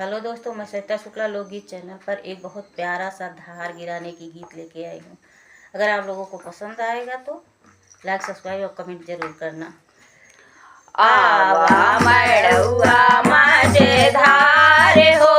Hello दोस्तों, मैं सरिता शुक्ला लोकगीत चैनल पर एक बहुत प्यारा सा धार गिराने की गीत लेके आई हूँ। अगर आप लोगों को पसंद आएगा तो लाइक, सब्सक्राइब और कमेंट जरूर करना। आवा मड़ुआ माझे धारे हो